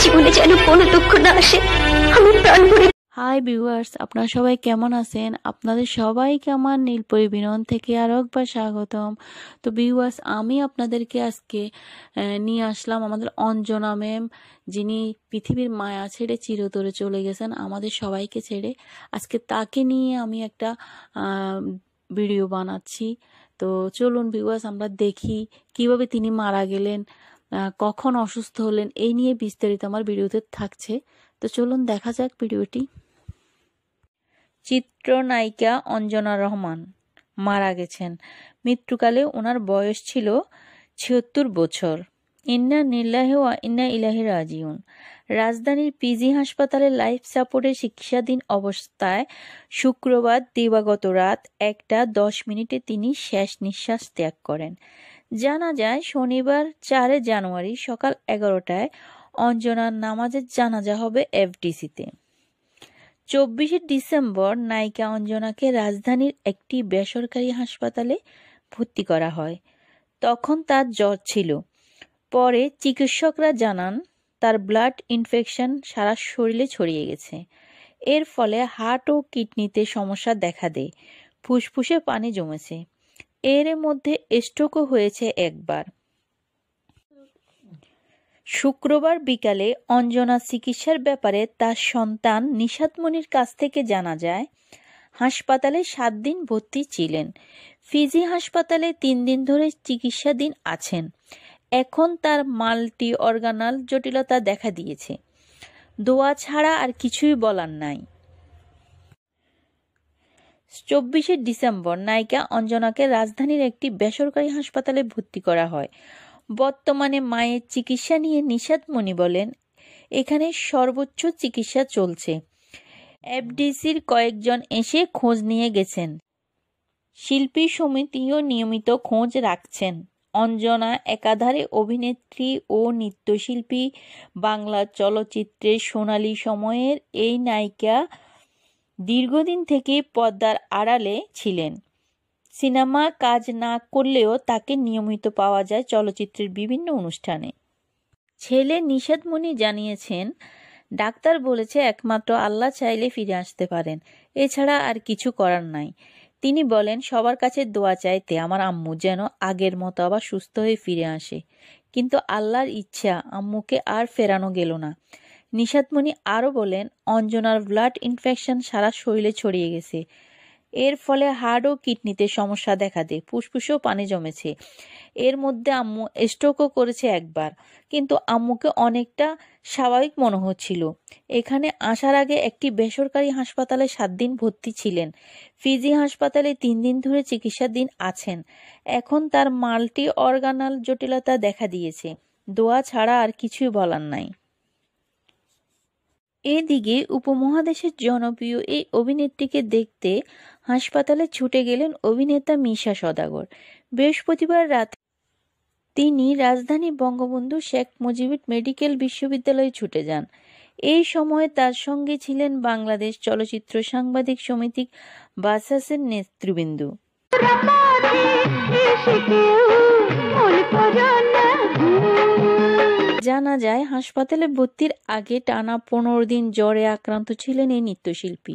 জীবনে যেন কোনো দুঃখ না আসে। আমি প্রাণ ভরে। হাই ভিউয়ার্স, আপনারা সবাই কেমন আছেন? আপনাদের সবাইকে আমার নীলপরি বিনোদন থেকে আরও একবার স্বাগতম। তো ভিউয়ার্স, আমি আপনাদেরকে আজকে নিয়ে আসলাম আমাদের অঞ্জনা ম্যাম, যিনি পৃথিবীর মায়া ছেড়ে চিরতরে চলে গেছেন আমাদের সবাইকে ছেড়ে। আজকে তাকে নিয়ে আমি একটা ভিডিও বানাচ্ছি। তো চলুন ভিউয়ার্স, আমরা দেখি কিভাবে তিনি মারা গেলেন, কখন অসুস্থ হলেন, এই নিয়ে বিস্তারিত আমার ভিডিওতে থাকছে। তো চলুন দেখা যাক ভিডিওটি। চিত্রনায়িকা অঞ্জনা রহমান মারা গেছেন। মৃত্যুকালে ওনার বয়স ছিল ৭৬ বছর। ইন্না লিল্লাহি ওয়া ইন্না ইলাইহি রাজিউন। রাজধানীর পিজি হাসপাতালে লাইফ সাপোর্টে চিকিৎসাধীন অবস্থায় শুক্রবার দিবাগত রাত ১টা ১০ তিনি শেষ নিঃশ্বাস ত্যাগ করেন। জানা যায় শনিবার ৪ জানুয়ারি সকাল ১১টায় অঞ্জনার নামাজের জানাজা হবে এফডিসিতে। ২৪ ডিসেম্বর নায়িকা অঞ্জনাকে রাজধানীর একটি বেসরকারি হাসপাতালে ভর্তি করা হয়। তখন তার জ্বর ছিল। পরে চিকিৎসকরা জানান তার ব্লাড ইনফেকশন সারা শরীরে ছড়িয়ে গেছে। এর ফলে হার্ট ও কিডনিতে সমস্যা দেখা দেয়, ফুসফুসে পানি জমেছে। এর মধ্যে স্ট্রোকও হয়েছে একবার। শুক্রবার বিকালে অঞ্জনা চিকিৎসার ব্যাপারে তার সন্তান নিশাতমণির কাছ থেকে জানা যায় হাসপাতালে ৭ দিন ভর্তি ছিলেন। ফিজি হাসপাতালে ৩ দিন ধরে চিকিৎসাধীন আছেন। এখন তার মাল্টি অর্গানাল জটিলতা দেখা দিয়েছে। দোয়া ছাড়া আর কিছুই বলার নাই। ২৪ ডিসেম্বর নায়িকা অঞ্জনাকে রাজধানীর একটি বেসরকারি হাসপাতালে ভর্তি করা হয়। বর্তমানে মায়ের চিকিৎসা নিয়ে নিশাতমণি বলেন, এখানে সর্বোচ্চ চিকিৎসা চলছে। এফডিসির কয়েকজন এসে খোঁজ নিয়ে গেছেন। শিল্পী সমিতিও নিয়মিত খোঁজ রাখছেন। অঞ্জনা একাধারে অভিনেত্রী ও নৃত্যশিল্পী। বাংলা চলচ্চিত্রের সোনালী সময়ের এই নায়িকা দীর্ঘদিন থেকে পর্দার আড়ালে ছিলেন। সিনেমা কাজ না করলেও তাকে নিয়মিত পাওয়া যায় চলচ্চিত্রের বিভিন্ন অনুষ্ঠানে। ছেলে নিশাতমণি জানিয়েছেন, ডাক্তার বলেছে একমাত্র আল্লাহ চাইলে ফিরে আসতে পারেন, এছাড়া আর কিছু করার নাই। তিনি বলেন, সবার কাছে দোয়া চাইতে আমার আম্মু যেন আগের মতো আবার সুস্থ হয়ে ফিরে আসে, কিন্তু আল্লাহর ইচ্ছা আম্মুকে আর ফেরানো গেল না। নিশাতমণি আরও বলেন, অঞ্জনার ব্লাড ইনফেকশন সারা শরীরে ছড়িয়ে গেছে। এর ফলে হার্ট ও কিডনিতে সমস্যা দেখা দেয়, ফুসফুসেও পানি জমেছে। এর মধ্যে আম্মু স্ট্রোকও করেছে একবার, কিন্তু আম্মুকে অনেকটা স্বাভাবিক মনে হচ্ছিল। এখানে আসার আগে একটি বেসরকারি হাসপাতালে ৭ দিন ভর্তি ছিলেন। ফিজি হাসপাতালে ৩ দিন ধরে চিকিৎসাধীন আছেন। এখন তার মাল্টি অর্গানাল জটিলতা দেখা দিয়েছে। দোয়া ছাড়া আর কিছুই বলার নাই। এদিকে উপমহাদেশের জনপ্রিয় এই অভিনেত্রীকে দেখতে হাসপাতালে ছুটে গেলেন অভিনেতা মিশা সওদাগর। বৃহস্পতিবার রাতে তিনি রাজধানী বঙ্গবন্ধু শেখ মুজিব মেডিকেল বিশ্ববিদ্যালয়ে ছুটে যান। এই সময় তার সঙ্গে ছিলেন বাংলাদেশ চলচ্চিত্র সাংবাদিক সমিতি বাসাসের নেতৃবৃন্দ। জানা যায়, হাসপাতালে ভর্তির আগে টানা ১৫ দিন জ্বরে আক্রান্ত ছিলেন এই নৃত্যশিল্পী।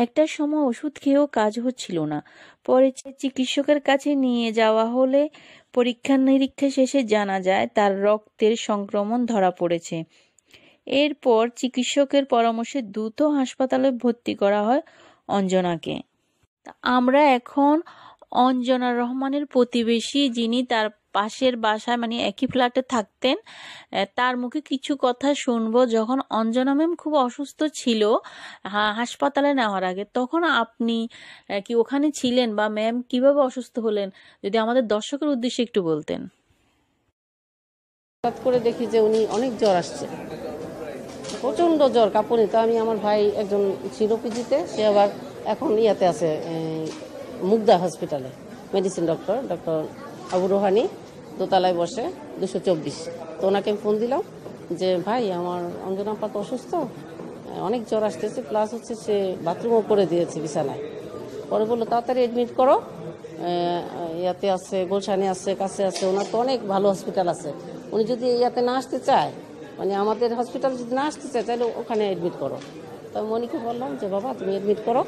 একটা সময় ওষুধ খেয়েও কাজ হচ্ছিল না। পরে চিকিৎসকের কাছে নিয়ে যাওয়া হলে পরীক্ষা নিরীক্ষা শেষে জানা যায় তার রক্তের সংক্রমণ ধরা পড়েছে। এরপর চিকিৎসকের পরামর্শে দ্রুত হাসপাতালে ভর্তি করা হয় অঞ্জনাকে। আমরা এখন অঞ্জনা রহমানের প্রতিবেশী, যিনি তার পাশের বাসায় মানে একই ফ্ল্যাটে থাকতেন, তার মুখে কিছু কথা শুনবো। যখন অঞ্জনা ম্যাম খুব অসুস্থ ছিল হাসপাতালে নেওয়ার আগে, তখন আপনি কি ওখানে ছিলেন বা ম্যাম কিভাবে অসুস্থ হলেন, যদি আমাদের দর্শকের উদ্দেশ্যে একটু বলতেন। হঠাৎ করে দেখি যে উনি অনেক জ্বর আসছে, প্রচণ্ড জ্বর, কাঁপুনি। তো আমি, আমার ভাই একজন ছিল পিজিতে, সে আবার এখন ইয়াতে আছে মুগদা হসপিটালে, মেডিসিন ডক্টর আবু রোহানি, দোতলায় বসে ২২৪। তো ওনাকে আমি ফোন দিলাম যে ভাই, আমার অঞ্জনা আপা তো অসুস্থ, অনেক জ্বর আসতেছে, প্লাস হচ্ছে সে বাথরুমও করে দিয়েছে বিছানায়। পরে বললো তাড়াতাড়ি অ্যাডমিট করো, ইয়াতে আছে, গুলশানে আছে, কাছে আছে, ওনার তো অনেক ভালো হসপিটাল আছে। উনি যদি ইয়াতে না আসতে চায় মানে আমাদের হসপিটাল যদি না আসতে চায় তাহলে ওখানে অ্যাডমিট করো। তো আমি মনিকে বললাম যে বাবা তুমি অ্যাডমিট করো।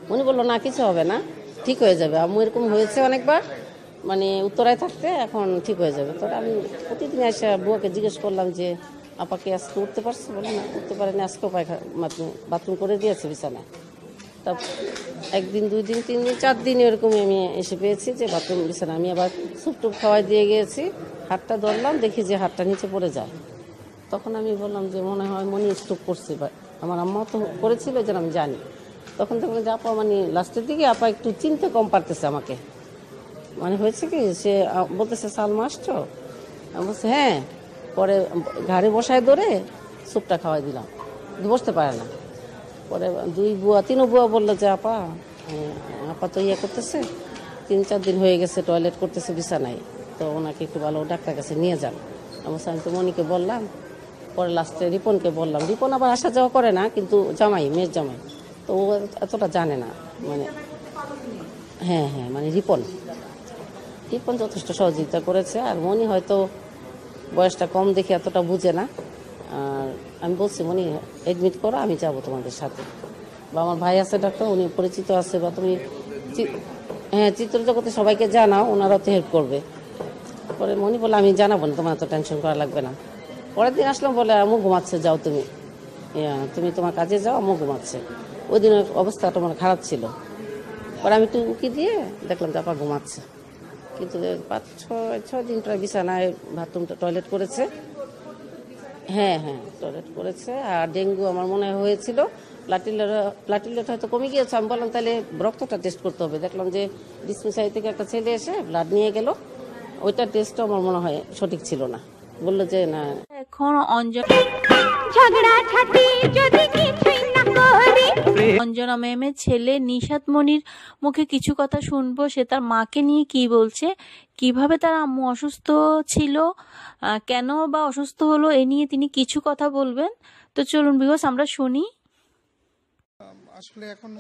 মনি বললো না কিছু হবে না, ঠিক হয়ে যাবে, আম্মু এরকম হয়েছে অনেকবার, মানে উত্তরায় থাকতে এখন ঠিক হয়ে যাবে। তো আমি প্রতিদিন এসে বুয়াকে জিজ্ঞেস করলাম যে আপাকে আজকে উঠতে পারছে, বলে না উঠতে পারেনি, আজকেও বাথরুম করে দিয়েছে বিছানায়। তা একদিন 2 দিন 3 দিন 4 দিন এরকম আমি এসে পেয়েছি যে বাথরুম বিছানা। আমি আবার স্যুপ টুপ খাওয়াই দিয়ে গিয়েছি, হাতটা ধরলাম, দেখি যে হাতটা নিচে পড়ে যায়। তখন আমি বললাম যে মনে হয় মনি স্ট্রোক করছে, বা আমার আম্মা তো করেছিল যেন আমি জানি। তখন দেখলাম যে আপা মানে লাস্টের দিকে আপা একটু চিনতে কম পারতেছে আমাকে, মানে হয়েছে কি সে বলতেছে সালমা আসছো, আমি বলছি হ্যাঁ। পরে ঘাড়ে বসায় ধরে স্যুপটা খাওয়াই দিলাম, বসতে পারে না। পরে 2 বুয়া 3 বুয়া বললো যে আপা আপা তো ইয়ে করতেছে, 3-4 দিন হয়ে গেছে টয়লেট করতেছে বিছানায়, তো ওনাকে একটু ভালো ডাক্তার কাছে নিয়ে যান। আমি তো মনিকে বললাম। পরে লাস্টে রিপনকে বললাম, রিপন আবার আসা যাওয়া করে না, কিন্তু জামাই মেয়ের জামাই, তো ও এতটা জানে না, মানে হ্যাঁ হ্যাঁ মানে রিপন যথেষ্ট সহযোগিতা করেছে। আর মনি হয়তো বয়সটা কম দেখে এতটা বুঝে না। আর আমি বলছি মনি অ্যাডমিট করো, আমি যাবো তোমাদের সাথে, বা আমার ভাই আছে ডাক্তার, উনি পরিচিত আছে, বা তুমি হ্যাঁ চিত্র জগতে সবাইকে জানাও, ওনারাও তো হেল্প করবে। পরে মনি বলে আমি জানাবো না, তোমার এত টেনশন করা লাগবে না। পরের দিন আসলাম, বলে আম্মু ঘুমাচ্ছে, যাও তুমি তুমি তোমার কাজে যাও, আম্মু ঘুমাচ্ছে। ওই দিনের অবস্থাটা মানে খারাপ ছিল। পরে আমি একটু উকি দিয়ে দেখলাম যে আপা ঘুমাচ্ছে, কিন্তু 5-6 দিন প্রায় বিছানায় বাথরুমটা টয়লেট করেছে। হ্যাঁ হ্যাঁ টয়লেট করেছে। আর ডেঙ্গু আমার মনে হয়েছিল, প্লাটিলেট হয়তো কমে গিয়েছে। আমি বললাম তাহলে রক্তটা টেস্ট করতে হবে। দেখলাম যে ডিসপেন্সারি থেকে একটা ছেলে এসে ব্লাড নিয়ে গেল, ওইটা টেস্টও আমার মনে হয় সঠিক ছিল না, বললো যে না। এখন অঞ্জনা ম্যামের ছেলে নিশাত মনির মুখে কিছু কথা শুনবো, সে তার মাকে নিয়ে কি বলছে, কিভাবে তার আম্মু অসুস্থ ছিল, কেন বা অসুস্থ হলো, এ নিয়ে তিনি কিছু কথা বলবেন। তো চলুন ভিউয়ার্স আমরা শুনি। আসলে এখন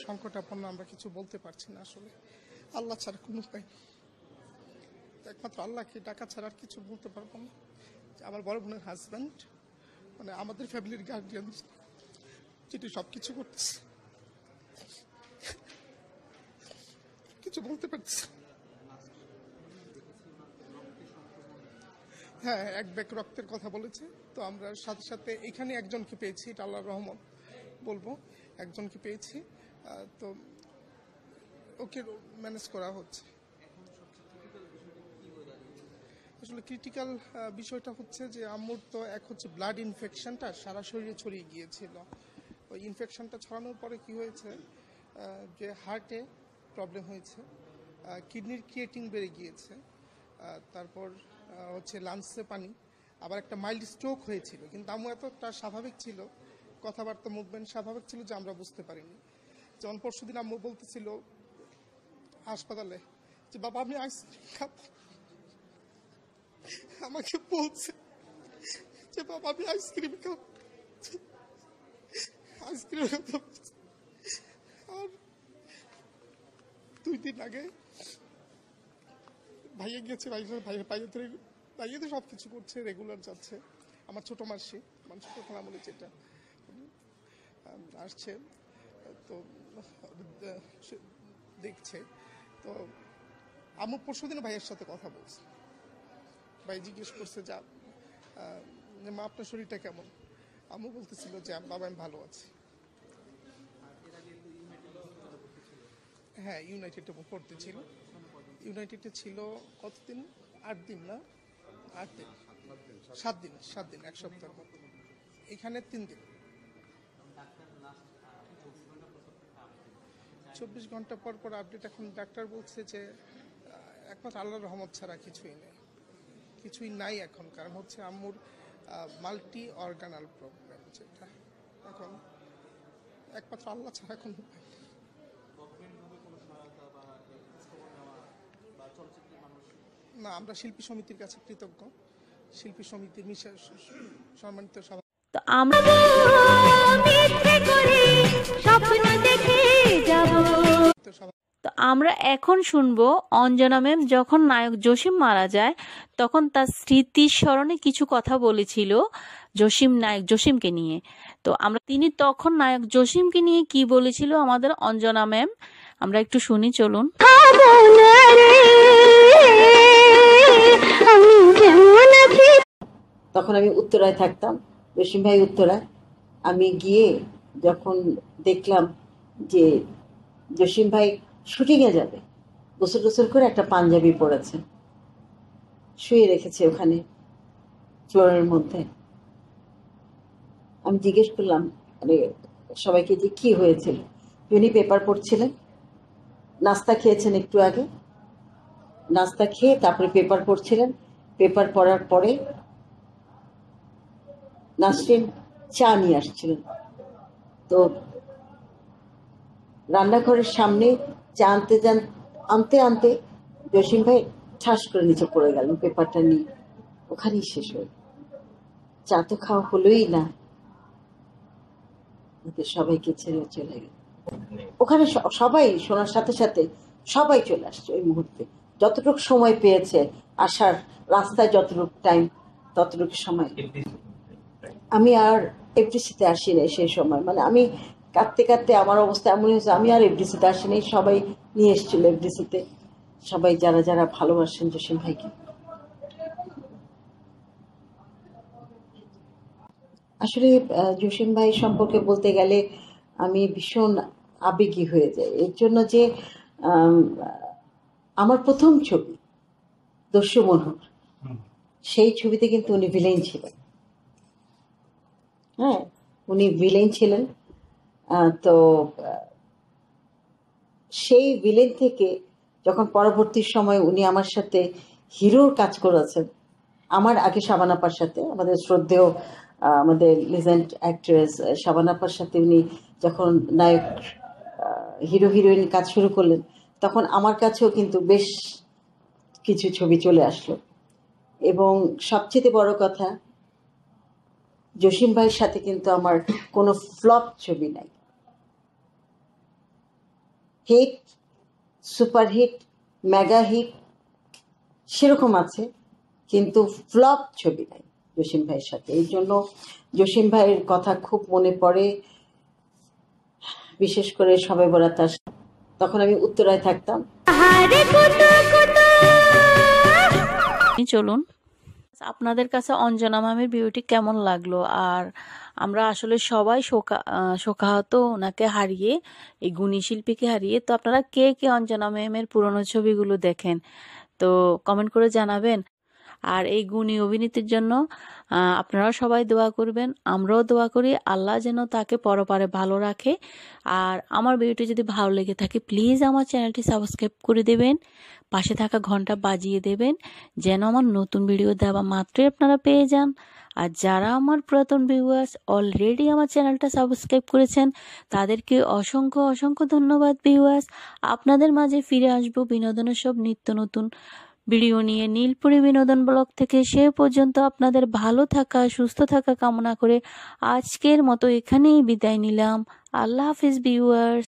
সংকটাপন্ন, আমরা কিছু বলতে পারছি না। আসলে আল্লাহ ছাড়া কোনো উপায় নেই, একমাত্র আল্লাহকে ডাকা ছাড়া আর কিছু বলতে পারবো না। আমার বড় বোনের হাজব্যান্ড, মানে আমাদের ফ্যামিলির গার্ডিয়ান, যেটি সব কিছু করতেছে, কিছু বলতে পারছি। হ্যাঁ 1 ব্যাগ রক্তের কথা বলেছে। তো আমরা সাথে সাথে এখানে একজনকে পেয়েছি, এটা আল্লাহর রহমত বলবো, একজনকে পেয়েছি। তো ওকে ম্যানেজ করা হচ্ছে। আসলে ক্রিটিক্যাল বিষয়টা হচ্ছে যে আম্মুর তো এক হচ্ছে ব্লাড ইনফেকশনটা সারা শরীরে ছড়িয়ে গিয়েছিল। ওই ইনফেকশনটা ছড়ানোর পরে কি হয়েছে, যে হার্টে প্রবলেম হয়েছে, কিডনির ক্রিয়েটিন বেড়ে গিয়েছে, তারপর হচ্ছে লাংসে পানি, আবার একটা মাইল্ড স্ট্রোক হয়েছিল। কিন্তু আম্মু এতটা স্বাভাবিক ছিল, কথাবার্তা মুভমেন্ট স্বাভাবিক ছিল যে আমরা বুঝতে পারিনি। যেমন পরশুদিন আম্মু বলতেছিল হাসপাতালে যে বাবা আমি আইসক্রিম খাবো, আমাকে বলছে যে বাবা আমি আইসক্রিম খাবো, আইসক্রিম। আর 2 দিন আগে ভাইয়া গিয়েছে, ভাইয়া তো সব কিছু করছে, রেগুলার যাচ্ছে। আমার ছোট মাসি, মানে ছোট খালামুলি যেটা আসছে, তো দেখছে। তো আম্মু পরশুদিন ভাইয়ের সাথে কথা বলছে, ভাই জিজ্ঞেস করছে যে মা আপনার শরীরটা কেমন। আম্মু বলতেছিল যে বাবা আমি ভালো আছি। হ্যাঁ ইউনাইটেডে পড়তে ছিল, ইউনাইটেডে ছিল কতদিন, 8 দিন না 8 দিন 7 দিন 1 সপ্তাহের মতো, এখানে 3 দিন। 24 ঘন্টা পর পর আপডেট। এখন ডাক্তার বলছে যে একমাত্র আল্লাহর রহমত ছাড়া কিছুই নাই এখন। কারণ হচ্ছে আম্মুর মাল্টি অর্গানাল প্রবলেম, যেটা এখন একমাত্র আল্লাহ ছাড়া এখন উপায় নেই। না আমরা শিল্পী সমিতির কাছে কৃতজ্ঞ, শিল্পী সমিতির সম্মানিত সভা। তো আমরা তো আমরা এখন শুনবো অঞ্জনা ম্যাম যখন নায়ক জসিম মারা যায় তখন তার স্মৃতির স্মরণে কিছু কথা বলেছিল নায়ক জসিমকে নিয়ে। তো তিনি তখন নায়ক জসিমকে নিয়ে কি বলেছিল আমাদের অঞ্জনা ম্যাম, আমরা একটু শুনি, চলুন। তখন আমি উত্তরায় থাকতাম, জসিম ভাই উত্তরায়। আমি গিয়ে যখন দেখলাম যে জসিম ভাই শুটিংয়ে যাবে, গোসল টোসল করে একটা পাঞ্জাবি পরেছে, শুয়ে রেখেছে ওখানে ফ্লোরের মধ্যে। আমি জিজ্ঞেস করলাম মানে সবাইকে যে কি হয়েছিল। উনি পেপার পড়ছিলেন, নাস্তা খেয়েছেন একটু আগে, নাস্তা খেয়ে তারপরে পেপার পড়ছিলেন। পেপার পড়ার পরে নাসরিন চা নিয়ে আসছিলেন। তো রান্নাঘরের সামনে চা আনতে আনতে জসিম ভাই ঠাস করে নিচে পড়ে গেলেন, পেপারটা নিয়ে ওখানেই শেষ হয়ে। চা তো খাওয়া হলোই না, সবাইকে ছেড়ে চলে গেল। ওখানে সবাই শোনার সাথে সাথে সবাই চলে আসছে ওই মুহূর্তে, যতটুকু সময় পেয়েছে আসার, রাস্তায় যতটুকু টাইম ততটুকু সময়। আমি আর এফডিসিতে আসি নাই সেই সময়, মানে আমি কাঁদতে কাঁদতে আমার অবস্থা এমন হয়েছে, আমি আর এফডিসিতে আসি নাই। সবাই নিয়ে এসেছিল এফডিসিতে, সবাই যারা যারা ভালোবাসেন জসিম ভাইকে। আসলে জসিম ভাই সম্পর্কে বলতে গেলে আমি ভীষণ আবেগী হয়ে যাই, এর জন্য যে আমার প্রথম ছবি দস্যু মনোহর, সেই ছবিতে কিন্তু উনি ভিলেন ছিলেন। হ্যাঁ, উনি ভিলেন ছিলেন। তো সেই ভিলেন থেকে যখন পরবর্তী সময় উনি আমার সাথে হিরোর কাজ করেছেন, আমার আগে শাবানা আপার সাথে, আমাদের শ্রদ্ধেয় আমাদের লিজেন্ড অ্যাক্ট্রেস শাবানা আপার সাথে উনি যখন নায়ক হিরো হিরোইন কাজ শুরু করলেন, তখন আমার কাছেও কিন্তু বেশ কিছু ছবি চলে আসলো। এবং সবচেয়ে বড় কথা, জসিম ভাইয়ের সাথে কিন্তু আমার কোনো ফ্লপ ছবি নাই। হিট, সুপারহিট, মেগা হিট সেরকম আছে, কিন্তু ফ্লপ ছবি নাই জসিম ভাইয়ের সাথে। এই জন্য জসিম ভাইয়ের কথা খুব মনে পড়ে, বিশেষ করে সবে বরাত। তখন আমি উত্তরায় থাকতাম। চলুন, আপনাদের কাছে অঞ্জনা ম্যামের ভিডিওটি কেমন লাগলো? আর আমরা আসলে সবাই শোকাহত ওনাকে হারিয়ে, এই গুণী শিল্পীকে হারিয়ে। তো আপনারা কে কে অঞ্জনা ম্যামের পুরনো ছবিগুলো দেখেন, তো কমেন্ট করে জানাবেন। আর এই গুণী অভিনেত্রীর জন্য আপনারাও সবাই দোয়া করবেন, আমরাও দোয়া করি আল্লাহ যেন তাকে পরপারে ভালো রাখে। আর আমার ভিডিওটি যদি ভালো লেগে থাকে প্লিজ আমার চ্যানেলটি সাবস্ক্রাইব করে দেবেন, পাশে থাকা ঘন্টা বাজিয়ে দেবেন, যেন আমার নতুন ভিডিও দেওয়া মাত্রই আপনারা পেয়ে যান। আর যারা আমার পুরাতন ভিউয়ার্স অলরেডি আমার চ্যানেলটা সাবস্ক্রাইব করেছেন তাদেরকে অসংখ্য অসংখ্য ধন্যবাদ ভিউয়ার্স। আপনাদের মাঝে ফিরে আসবো বিনোদনের সব নিত্য নতুন ভিডিও নিয়ে নীলপুরি বিনোদন ব্লগ থেকে। সে পর্যন্ত আপনাদের ভালো থাকা, সুস্থ থাকা কামনা করে আজকের মতো এখানেই বিদায় নিলাম। আল্লাহ হাফিজ ভিউয়ার্স।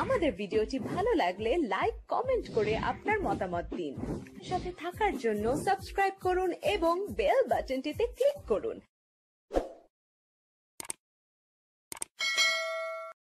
আমাদের ভিডিওটি ভালো লাগলে লাইক, কমেন্ট করে আপনার মতামত দিন। সাথে থাকার জন্য সাবস্ক্রাইব করুন এবং বেল বাটনটিতে ক্লিক করুন।